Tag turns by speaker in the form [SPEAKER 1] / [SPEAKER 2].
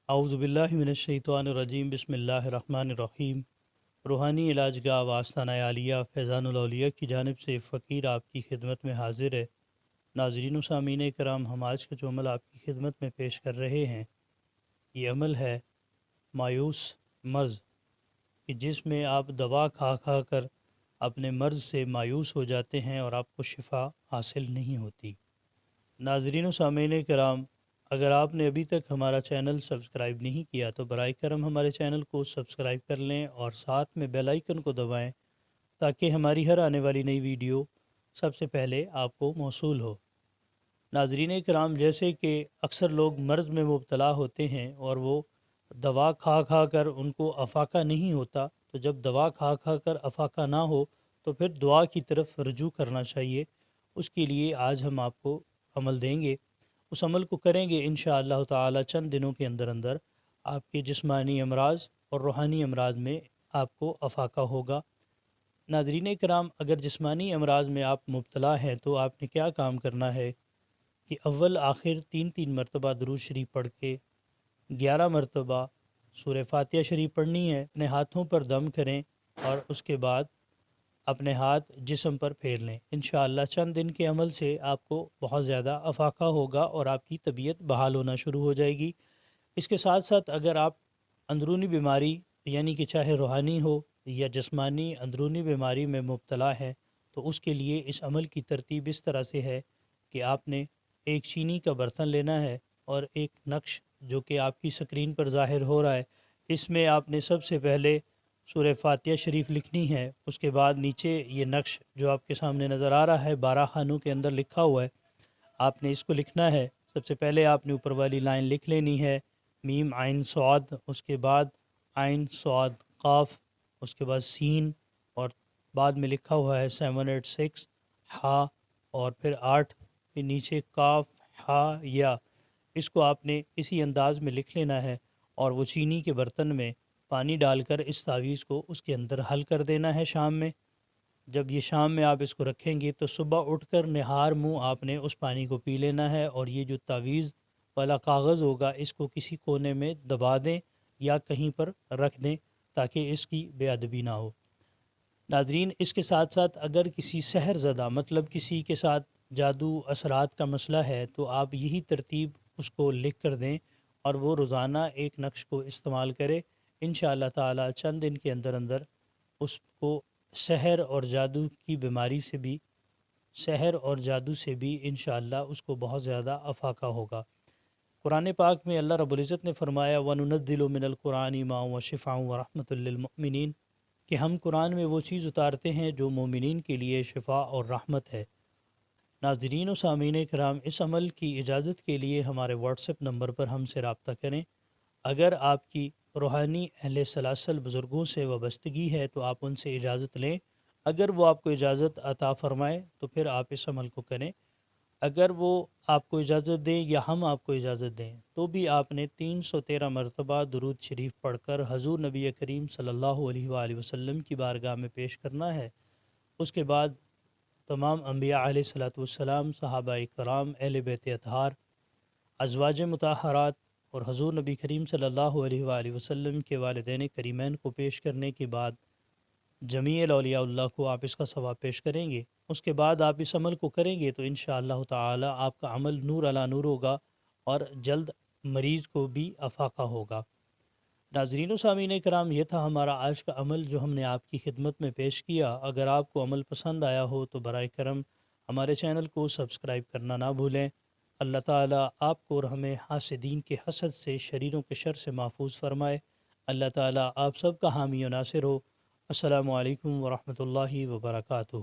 [SPEAKER 1] اعوذ باللہ من الشیطان الرجیم بسم اللہ الرحمن الرحیم۔ روحانی علاج گاہ آستانہ عالیہ فیضان الاولیاء کی جانب سے فقیر آپ کی خدمت میں حاضر ہے۔ ناظرین و سامعین کرام، ہم آج کا جو عمل آپ کی خدمت میں پیش کر رہے ہیں، یہ عمل ہے مایوس مرض، کہ جس میں آپ دوا کھا کھا کر اپنے مرض سے مایوس ہو جاتے ہیں اور آپ کو شفا حاصل نہیں ہوتی۔ ناظرین و سامعین کرام، اگر آپ نے ابھی تک ہمارا چینل سبسکرائب نہیں کیا تو برائے کرم ہمارے چینل کو سبسکرائب کر لیں اور ساتھ میں بیل آئیکن کو دبائیں تاکہ ہماری ہر آنے والی نئی ویڈیو سب سے پہلے آپ کو موصول ہو۔ ناظرین کرام، جیسے کہ اکثر لوگ مرض میں مبتلا ہوتے ہیں اور وہ دوا کھا کھا کر ان کو افاقہ نہیں ہوتا، تو جب دوا کھا کھا کر افاقہ نہ ہو تو پھر دعا کی طرف رجوع کرنا چاہیے۔ اس کے لیے آج ہم آپ کو عمل دیں گے، اس عمل کو کریں گے انشاءاللہ تعالی چند دنوں کے اندر اندر آپ کے جسمانی امراض اور روحانی امراض میں آپ کو افاقہ ہوگا۔ ناظرین کرام، اگر جسمانی امراض میں آپ مبتلا ہیں تو آپ نے کیا کام کرنا ہے کہ اول آخر 3 مرتبہ درود شریف پڑھ کے 11 مرتبہ سورہ فاتحہ شریف پڑھنی ہے، اپنے ہاتھوں پر دم کریں اور اس کے بعد اپنے ہاتھ جسم پر پھیر لیں۔ انشاءاللہ چند دن کے عمل سے آپ کو بہت زیادہ افاقہ ہوگا اور آپ کی طبیعت بحال ہونا شروع ہو جائے گی۔ اس کے ساتھ ساتھ اگر آپ اندرونی بیماری یعنی کہ چاہے روحانی ہو یا جسمانی اندرونی بیماری میں مبتلا ہے تو اس کے لیے اس عمل کی ترتیب اس طرح سے ہے کہ آپ نے ایک چینی کا برتن لینا ہے اور ایک نقش جو کہ آپ کی سکرین پر ظاہر ہو رہا ہے، اس میں آپ نے سب سے پہلے سورہ فاتحہ شریف لکھنی ہے۔ اس کے بعد نیچے یہ نقش جو آپ کے سامنے نظر آ رہا ہے 12 خانوں کے اندر لکھا ہوا ہے، آپ نے اس کو لکھنا ہے۔ سب سے پہلے آپ نے اوپر والی لائن لکھ لینی ہے میم عین صاد، اس کے بعد عین صاد قاف، اس کے بعد سین، اور بعد میں لکھا ہوا ہے 786 ہا، اور پھر 8، پھر نیچے کاف ہا یا۔ اس کو آپ نے اسی انداز میں لکھ لینا ہے اور وہ چینی کے برتن میں پانی ڈال کر اس تعویذ کو اس کے اندر حل کر دینا ہے شام میں۔ جب یہ شام میں آپ اس کو رکھیں گے تو صبح اٹھ کر نہار منہ آپ نے اس پانی کو پی لینا ہے، اور یہ جو تعویذ والا کاغذ ہوگا اس کو کسی کونے میں دبا دیں یا کہیں پر رکھ دیں تاکہ اس کی بے ادبی نہ ہو۔ ناظرین، اس کے ساتھ ساتھ اگر کسی سحر زدہ مطلب کسی کے ساتھ جادو اثرات کا مسئلہ ہے تو آپ یہی ترتیب اس کو لکھ کر دیں اور وہ روزانہ ایک نقش کو استعمال کرے۔ انشاءاللہ تعالی چند دن کے اندر اندر اس کو سحر اور جادو کی بیماری سے بھی، سحر اور جادو سے بھی انشاءاللہ اس کو بہت زیادہ افاقہ ہوگا۔ قرآن پاک میں اللہ رب العزت نے فرمایا وَنُنَزِّلُ مِنَ الْقُرْآنِ مَا هُوَ شِفَاءٌ وَرَحْمَةٌ لِّلْمُؤْمِنِينَ، کہ ہم قرآن میں وہ چیز اتارتے ہیں جو مومنین کے لیے شفا اور رحمت ہے۔ ناظرین و سامعین کرام، اس عمل کی اجازت کے لیے ہمارے واٹس ایپ نمبر پر ہم سے رابطہ کریں۔ اگر آپ کی روحانی اہل سلاسل بزرگوں سے وابستگی ہے تو آپ ان سے اجازت لیں، اگر وہ آپ کو اجازت عطا فرمائیں تو پھر آپ اس عمل کو کریں۔ اگر وہ آپ کو اجازت دیں یا ہم آپ کو اجازت دیں تو بھی آپ نے 313 مرتبہ درود شریف پڑھ کر حضور نبی کریم صلی اللہ علیہ وآلہ وسلم کی بارگاہ میں پیش کرنا ہے۔ اس کے بعد تمام انبیاء علیہ الصلوۃ والسلام، صحابہ کرام، اہل بیت اطہار، ازواج مطہرات اور حضور نبی کریم صلی اللہ علیہ وآلہ وسلم کے والدین کریمین کو پیش کرنے کے بعد جمیع اولیاء اللہ کو آپ اس کا ثواب پیش کریں گے۔ اس کے بعد آپ اس عمل کو کریں گے تو انشاءاللہ تعالی آپ کا عمل نور علی نور ہوگا اور جلد مریض کو بھی افاقہ ہوگا۔ ناظرین و سامعین کرام، یہ تھا ہمارا آج کا عمل جو ہم نے آپ کی خدمت میں پیش کیا۔ اگر آپ کو عمل پسند آیا ہو تو برائے کرم ہمارے چینل کو سبسکرائب کرنا نہ بھولیں۔ اللہ تعالیٰ آپ کو اور ہمیں حاسدین کے حسد سے، شریروں کے شر سے محفوظ فرمائے۔ اللہ تعالیٰ آپ سب کا حامی و ناصر ہو۔ السلام علیکم ورحمۃ اللہ وبرکاتہ۔